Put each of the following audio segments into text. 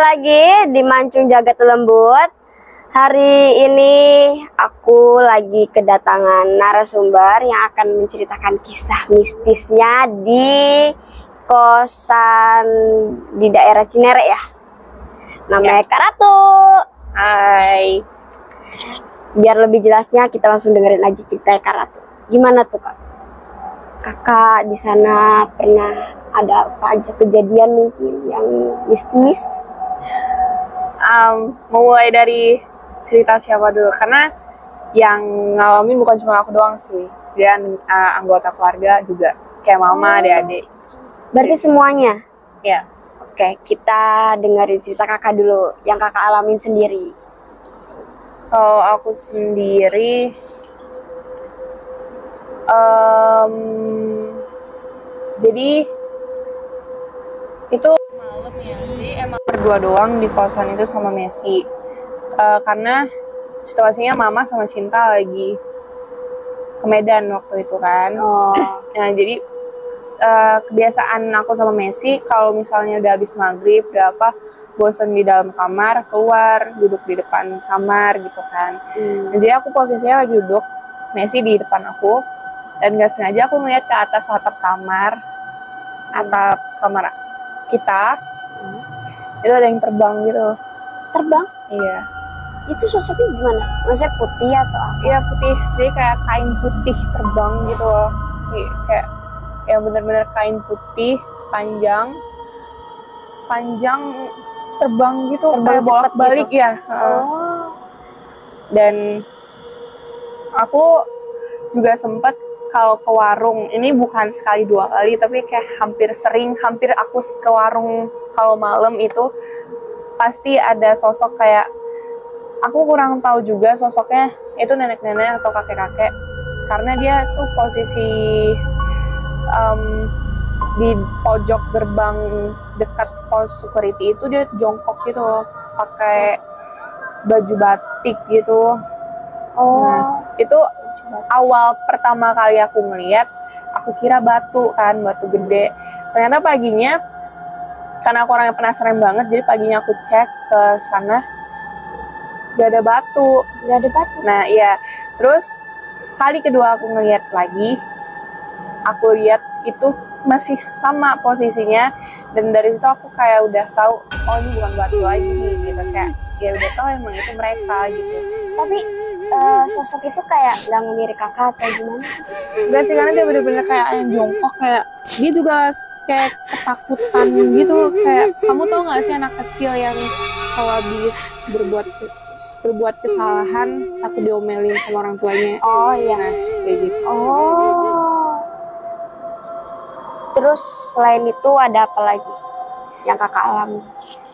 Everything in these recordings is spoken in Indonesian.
lagi di Mancung Jagat Lembut. Hari ini aku lagi kedatangan narasumber yang akan menceritakan kisah mistisnya di kosan di daerah Cinere ya. Namanya Kak Ratu. Hai. Biar lebih jelasnya kita langsung dengerin aja ceritanya Kak Ratu. Gimana tuh Kak? Kakak di sana pernah ada apa aja kejadian mungkin yang mistis? Mulai dari cerita siapa dulu? Karena yang ngalamin bukan cuma aku doang sih, dan anggota keluarga juga, kayak mama, adik-adik. Berarti semuanya? Ya. Oke, kita dengerin cerita kakak dulu, yang kakak alamin sendiri. Kalau aku sendiri, jadi itu malam ya, jadi emang berdua doang di kosan itu sama Messi. Karena situasinya mama sama Cinta lagi ke Medan waktu itu kan. Nah jadi kebiasaan aku sama Messi kalau misalnya udah habis maghrib, udah bosan di dalam kamar, keluar duduk di depan kamar gitu kan. Nah, jadi aku posisinya lagi duduk, Messi di depan aku, dan gak sengaja aku ngeliat ke atas atap kamar kita. Itu ada yang terbang gitu. Terbang? Iya. Itu sosoknya gimana? Maksudnya putih atau apa? Iya putih, jadi kayak kain putih terbang gitu loh. Kayak yang benar-benar kain putih panjang terbang gitu, kayak bolak-balik gitu. Ya. Dan aku juga sempat kalau ke warung, ini bukan sekali dua kali, tapi kayak hampir aku ke warung kalau malam itu pasti ada sosok kayak, aku kurang tahu juga sosoknya itu nenek-nenek atau kakek-kakek, karena dia tuh posisi di pojok gerbang dekat pos security itu dia jongkok gitu loh, pakai baju batik gitu. Nah itu awal pertama kali aku ngeliat, aku kira batu gede. Ternyata paginya, karena aku orangnya penasaran banget, jadi paginya aku cek ke sana, gak ada batu. Nah iya, terus kali kedua aku ngeliat lagi, aku lihat itu masih sama posisinya, dan dari situ aku kayak udah tahu, oh ini bukan batu lagi gitu, kayak ya udah tahu emang itu mereka gitu. Tapi sosok itu kayak nggak ngelirik kakak atau gimana? Enggak sih, karena dia bener-bener kayak yang jongkok, kayak dia juga kayak ketakutan gitu. Kayak kamu tau nggak sih anak kecil yang kalau habis berbuat kesalahan takut diomelin sama orang tuanya? Oh iya. Nah, kayak gitu. Terus selain itu ada apa lagi yang kakak alami?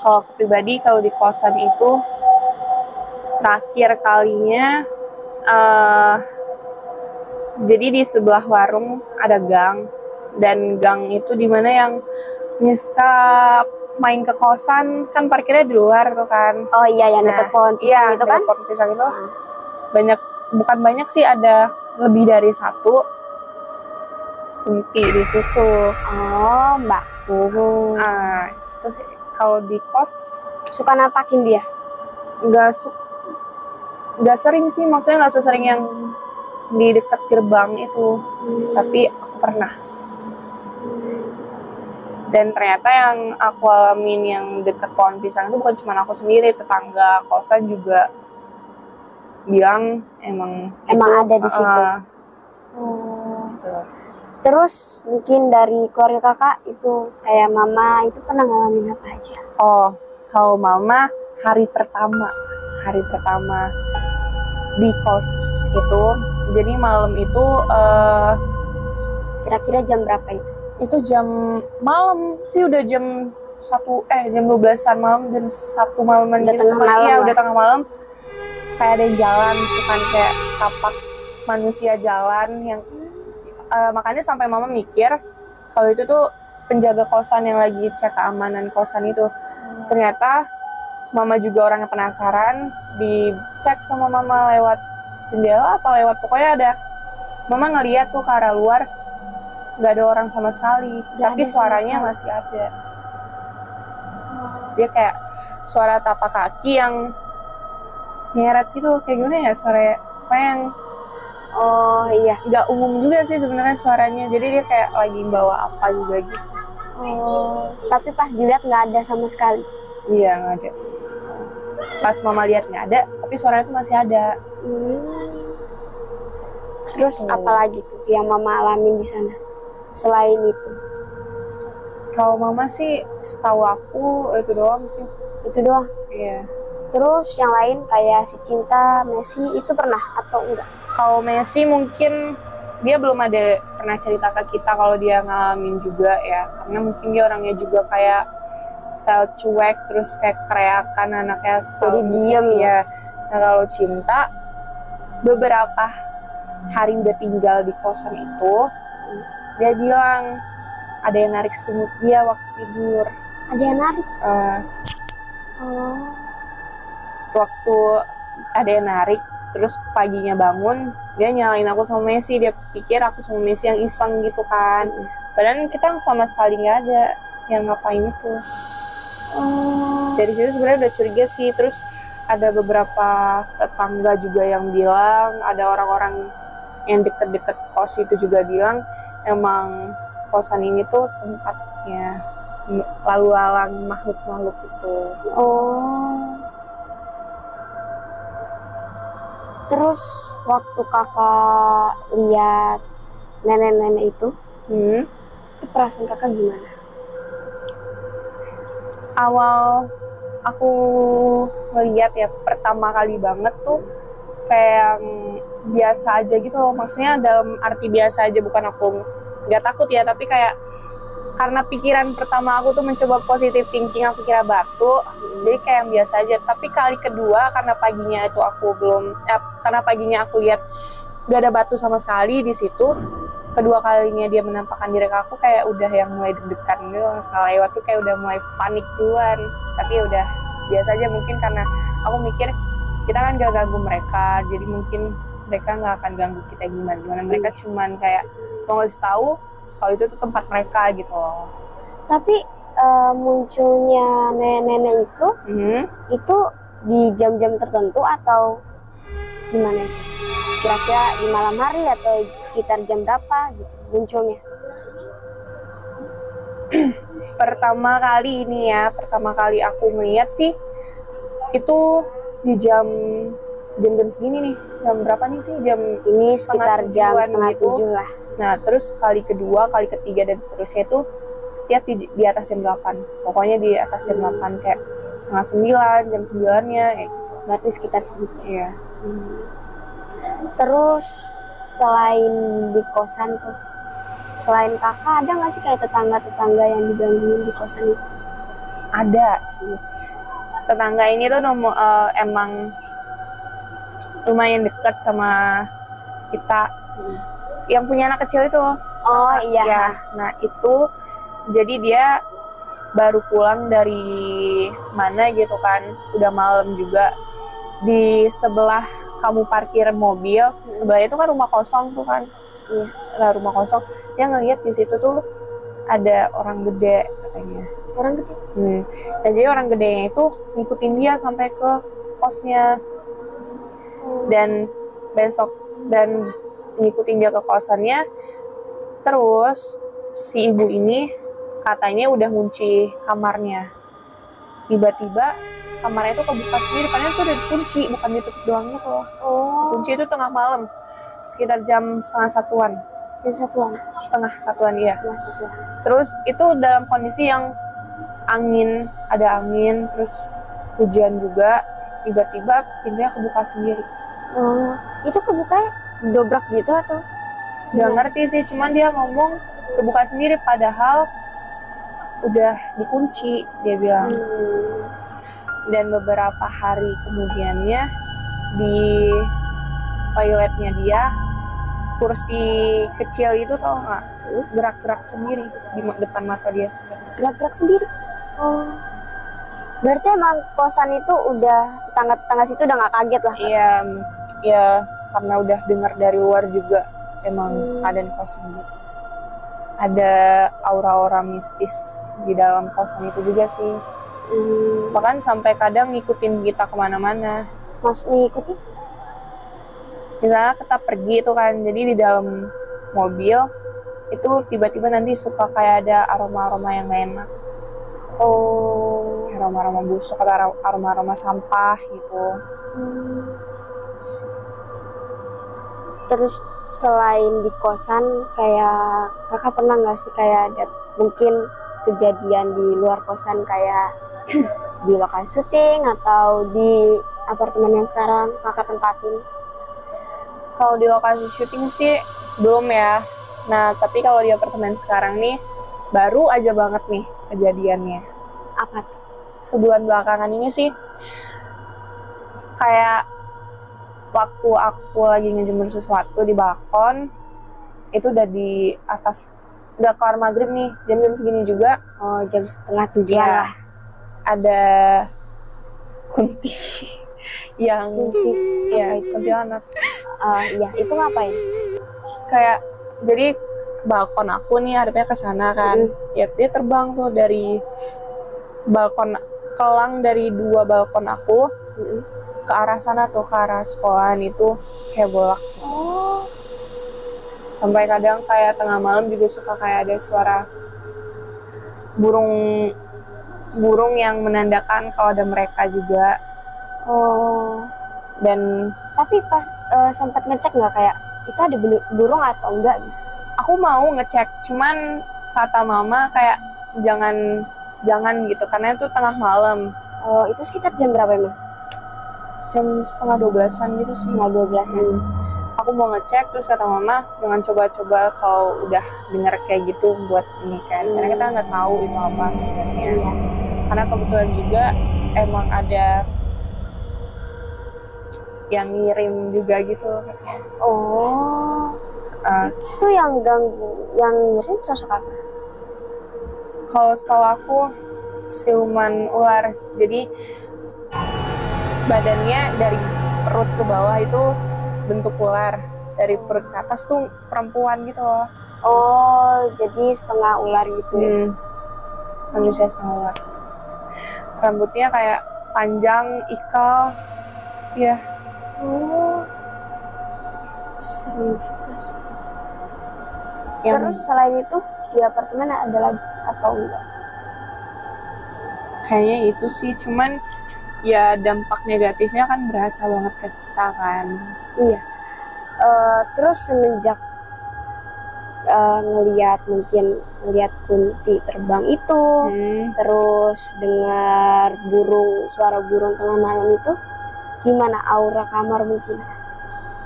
Kalau aku pribadi, kalau di kosan itu terakhir kalinya, jadi di sebelah warung ada gang, dan gang itu dimana yang Miska main ke kosan kan parkirnya di luar tuh kan. Oh iya, yang dekat pohon pisang itu kan? Pohon pisang itu bukan banyak sih, ada lebih dari satu kunti di situ. Oh, mbakku. Terus kalau di kos suka nampakin dia? Nggak sering sih, maksudnya nggak sesering yang di dekat gerbang itu, tapi aku pernah. Dan ternyata yang aku alamin yang dekat pohon pisang itu bukan cuma aku sendiri, tetangga kosan juga bilang emang ada di situ. Gitu. Terus mungkin dari keluarga kakak itu kayak mama itu pernah ngalamin apa aja? Oh, kalau mama hari pertama di kos itu, jadi malam itu kira-kira jam berapa itu? Itu jam malam sih, udah jam 12-an malam, jam 1 malaman gitu. Iya, udah tengah malam. Kayak ada yang jalan, bukan kayak tapak manusia jalan yang makanya sampai mama mikir kalau itu tuh penjaga kosan yang lagi cek keamanan kosan itu. Ternyata mama juga orangnya penasaran, dicek sama mama lewat jendela pokoknya ada, mama ngeliat tuh ke arah luar, nggak ada orang sama sekali, tapi suaranya masih ada. Dia kayak suara tapak kaki yang nyeret gitu, kayak gimana ya suara apa yang Oh iya. nggak umum juga sih sebenarnya suaranya, jadi dia kayak lagi bawa apa juga gitu. Oh, tapi pas dilihat nggak ada sama sekali. Iya, nggak ada. Pas mama lihat nggak ada, tapi suaranya tuh masih ada. Terus apa lagi tuh yang mama alamin di sana selain itu? Kalau mama sih setahu aku itu doang sih. Itu doang. Iya. Terus yang lain kayak si Cinta, Messi itu pernah atau enggak? Kalau Messi mungkin dia belum ada pernah cerita ke kita kalau dia ngalamin juga ya, karena mungkin dia orangnya juga kayak style cuek, terus kayak kereakan anaknya, Jadi diem ya. Nah kalau Cinta beberapa hari udah tinggal di kosan itu, dia bilang ada yang narik selimut dia waktu tidur. Ada yang narik? Waktu ada yang narik, terus paginya bangun, dia nyalain aku sama Messi, dia pikir aku sama Messi yang iseng gitu kan. Padahal kita sama sekali nggak ada yang ngapain itu. Dari situ sebenarnya udah curiga sih. Terus ada beberapa tetangga juga yang bilang, ada orang-orang yang deket-deket kos itu juga bilang emang kosan ini tuh tempatnya lalu lalang makhluk-makhluk itu. Terus waktu kakak lihat nenek-nenek itu perasaan kakak gimana? Awal aku ngeliat ya pertama kali banget tuh kayak yang biasa aja gitu loh. Maksudnya dalam arti biasa aja, bukan aku nggak takut ya, tapi kayak karena pikiran pertama aku tuh mencoba positive thinking, aku kira batu, jadi kayak yang biasa aja. Tapi kali kedua karena paginya itu aku karena paginya aku lihat gak ada batu sama sekali di situ, kedua kalinya dia menampakkan diri ke aku kayak udah yang mulai deg-degan gitu. Salah lewat tuh kayak udah mulai panik duluan, tapi ya udah biasa aja. Mungkin karena aku mikir kita kan gak ganggu mereka, jadi mungkin mereka nggak akan ganggu kita gimana. Mereka cuman kayak mau ngasih tahu kalau itu tuh tempat mereka gitu loh. Tapi munculnya nenek-nenek itu di jam-jam tertentu atau gimana? Kira-kira di malam hari atau sekitar jam berapa gitu munculnya? Pertama kali aku melihat sih itu di jam segini nih. Jam berapa nih sih? Jam ini sekitar jam setengah gitu. 7 lah. Nah, terus kali kedua, kali ketiga, dan seterusnya itu setiap di atas jam 8. Pokoknya di atas jam 8, kayak setengah 9, jam 9-nya. Berarti sekitar segitu. Iya. Terus selain di kosan tuh, selain kakak, ada nggak sih kayak tetangga-tetangga yang digangguin di kosan itu? Ada sih. Tetangga ini tuh emang lumayan dekat sama kita. Yang punya anak kecil itu. Oh iya. Ya, nah itu jadi dia baru pulang dari mana gitu kan, udah malam juga. Di sebelah kamu parkir mobil, sebelah itu kan rumah kosong tuh kan. Nah, rumah kosong, dia ngeliat di situ tuh ada orang gede katanya. Orang gede? Nah, jadi orang gedenya itu ngikutin dia sampai ke kosnya. Dan ngikutin dia ke kosannya. Terus si ibu ini katanya udah ngunci kamarnya. Tiba-tiba kamarnya itu kebuka sendiri, padahal itu udah dikunci, bukan ditutup doang gitu. Kunci itu tengah malam, sekitar jam setengah satuan. Setengah satuan, iya. Terus itu dalam kondisi yang ada angin, terus hujan juga. Tiba-tiba pintunya kebuka sendiri. Itu kebukanya dobrak gitu atau? Gak ngerti sih, cuman dia ngomong kebuka sendiri padahal udah dikunci, dia bilang. Dan beberapa hari kemudiannya di toiletnya dia, kursi kecil itu tau nggak, gerak-gerak sendiri di depan mata dia sendiri. Gerak-gerak sendiri? Berarti emang kosan itu udah, tetangga-tetangga situ udah nggak kaget lah? Iya, karena udah dengar dari luar juga emang keadaan kosan gitu. Ada aura-aura mistis di dalam kosan itu juga sih. Bahkan sampai kadang ngikutin kita kemana-mana. Maksudnya ikuti? Misalnya kita pergi itu kan, jadi di dalam mobil itu tiba-tiba nanti suka kayak ada aroma-aroma yang gak enak. Oh. Aroma-aroma busuk atau aroma-aroma sampah gitu. Terus selain di kosan, kayak kakak pernah nggak sih kayak ada mungkin kejadian di luar kosan kayak di lokasi syuting atau di apartemen yang sekarang kakak tempatin? Kalau di lokasi syuting sih belum ya. Nah, tapi kalau di apartemen sekarang nih baru aja banget nih kejadiannya. Apa tuh? Sebulan belakangan ini sih kayak waktu aku lagi ngejemur sesuatu di balkon, itu udah di atas, udah kelar maghrib nih, jam segini juga. Oh, jam 6:30 Ya, lah. ada kunti yang ya kuntilanak. Iya, itu ngapain? Kayak jadi balkon aku nih hadapnya ke sana kan. Ya dia terbang tuh dari balkon, kelang dari 2 balkon aku ke arah sana tuh, ke arah sekolahan itu kayak bolak. Oh. Sampai kadang kayak tengah malam juga suka kayak ada suara burung yang menandakan kalau ada mereka juga. Oh. Dan Tapi pas sempat ngecek nggak kayak itu ada burung atau enggak? aku mau ngecek, cuman kata mama kayak jangan gitu karena itu tengah malam. Oh, itu sekitar jam berapa emang? Jam 11:30-an gitu sih. 12-an. Aku mau ngecek, terus kata mama jangan coba-coba kalau udah denger kayak gitu buat ini kan, karena kita nggak tahu itu apa sebenarnya. Iya. Karena kebetulan juga emang ada yang ngirim juga gitu. Oh. Itu yang ganggu, yang ngirim sosok apa? Kalau setahu aku siluman ular. Jadi badannya dari perut ke bawah itu bentuk ular, dari perut ke atas tuh perempuan gitu loh. Oh, jadi setengah ular gitu ya? Manusia setengah ular. Rambutnya kayak panjang, ikal. Ya. Oh, seru juga sih. Yang Terus selain itu di apartemen ada lagi atau enggak? kayaknya itu sih, cuman ya dampak negatifnya kan berasa banget ke kita kan. Iya. Terus semenjak ngelihat kunti terbang itu, terus dengar suara burung tengah malam itu, gimana aura kamar mungkin?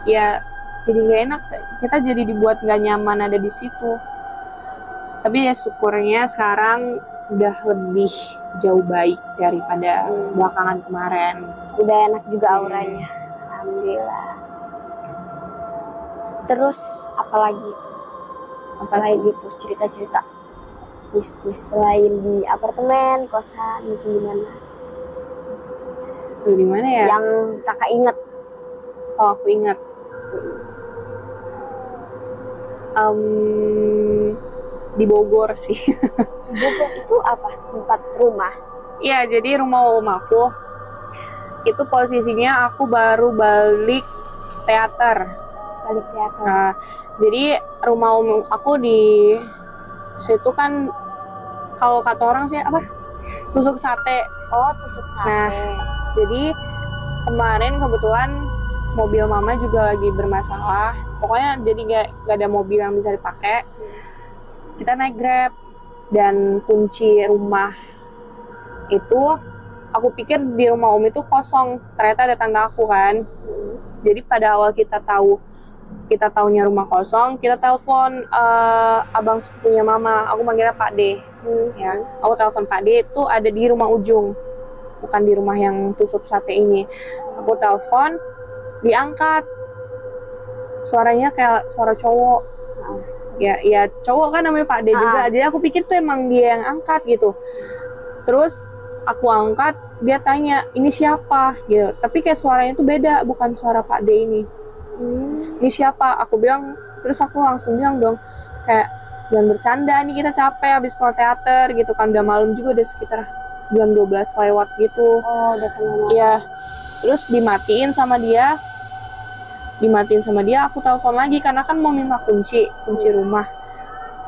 Ya jadi nggak enak, kita jadi dibuat nggak nyaman ada di situ. Tapi ya syukurnya sekarang udah lebih jauh baik daripada belakangan kemarin. Udah enak juga auranya. Alhamdulillah. Terus apalagi? Selain itu cerita-cerita mistis selain di apartemen, kosan, mungkin gimana? Di mana ya? Yang kakak ingat? Oh, aku ingat. Di Bogor sih. Bogor itu apa? Tempat rumah? Iya, jadi rumah om aku itu posisinya aku baru balik teater. Balik teater. Nah, jadi rumah om aku di situ kan, kalau kata orang sih apa? Tusuk sate. Oh, tusuk sate. Nah, jadi kemarin kebetulan mobil mama juga lagi bermasalah. Pokoknya jadi nggak ada mobil yang bisa dipakai. Kita naik Grab dan kunci rumah itu aku pikir di rumah om itu kosong. Ternyata ada tante aku kan. Jadi pada awal kita taunya rumah kosong, kita telepon abang sepupunya mama. Aku manggilnya Pak D. Ya, aku telepon Pak D itu ada di rumah ujung, bukan di rumah yang tusuk sate ini. Aku telepon, diangkat, suaranya kayak suara cowok. Ya cowok kan namanya Pak D juga. Jadi aku pikir tuh emang dia yang angkat gitu. Terus aku angkat, dia tanya ini siapa gitu. Tapi kayak suaranya tuh beda, bukan suara Pak D ini. Ini siapa? Aku bilang, terus aku langsung bilang dong kayak jangan bercanda nih, kita capek habis sekolah teater gitu kan, udah malam juga, udah sekitar jam 12 lewat gitu. Oh, udah tengah malam. Iya. Terus dimatiin sama dia. Aku telepon lagi karena kan mau minta kunci rumah.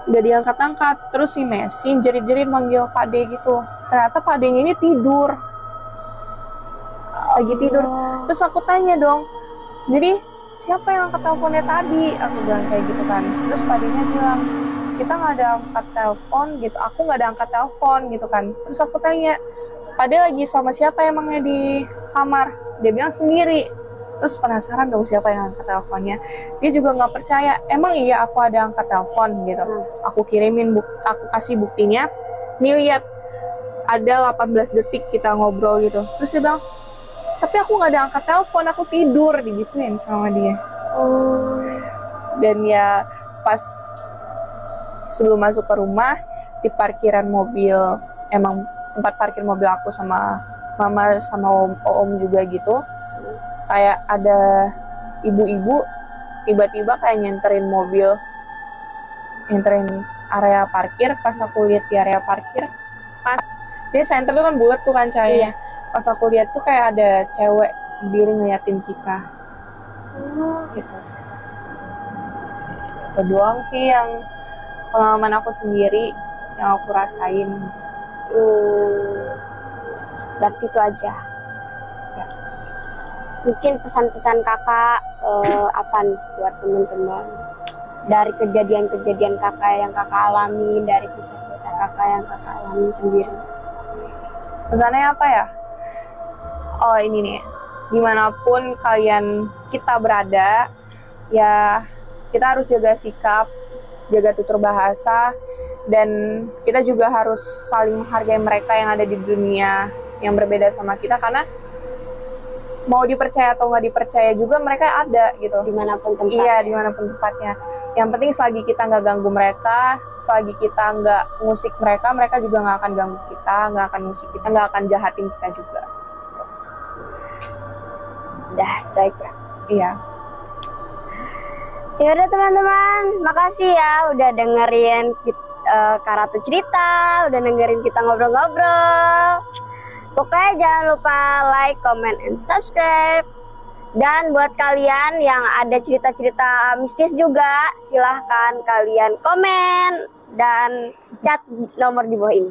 Gak diangkat-angkat. Terus si Messi jerit-jerit manggil Pak D gitu. Ternyata Pak D-nya ini tidur. Lagi tidur. Terus aku tanya dong, jadi siapa yang angkat teleponnya tadi? Aku bilang kayak gitu kan. Terus Pak D-nya bilang, kita nggak ada angkat telepon gitu. Aku nggak ada angkat telepon gitu kan. Terus aku tanya, Pak D lagi sama siapa emangnya di kamar? Dia bilang sendiri. Terus penasaran dong siapa yang angkat teleponnya. Dia juga nggak percaya. Emang iya aku ada angkat telepon gitu. Aku kirimin, aku kasih buktinya. Nih lihat, ada 18 detik kita ngobrol gitu. Terus dia bilang, tapi aku nggak ada angkat telepon, aku tidur, digituin sama dia. Dan ya pas sebelum masuk ke rumah, di parkiran mobil, emang tempat parkir mobil aku sama mama sama om juga gitu, kayak ada ibu-ibu tiba-tiba kayak nyenterin area parkir. Pas aku lihat di area parkir, pas jadi senter tuh kan bulat tuh kan cahayanya. Pas aku lihat tuh kayak ada cewek berdiri ngeliatin kita. Gitu sih. Itu doang sih yang pengalaman aku sendiri yang aku rasain. Berarti itu aja. Ya. Mungkin pesan-pesan kakak apa nih buat teman-teman dari kejadian-kejadian kakak yang kakak alami, dari kisah-kisah kakak yang kakak alami sendiri. Pesannya apa ya? Oh ini nih, dimanapun kita berada, ya kita harus jaga sikap, jaga tutur bahasa, dan kita juga harus saling menghargai mereka yang ada di dunia yang berbeda sama kita, karena mau dipercaya atau nggak dipercaya juga mereka ada gitu. Dimanapun tempatnya. Iya, dimanapun tempatnya. Yang penting selagi kita nggak ganggu mereka, selagi kita nggak ngusik mereka, mereka juga nggak akan ganggu kita, nggak akan ngusik kita, nggak akan jahatin kita juga. Udah, itu aja. Iya. Ya udah teman-teman, makasih ya udah dengerin Kak Ratu cerita, udah dengerin kita ngobrol-ngobrol. Pokoknya jangan lupa like, comment, and subscribe. Dan buat kalian yang ada cerita-cerita mistis juga, silahkan kalian komen dan chat nomor di bawah ini.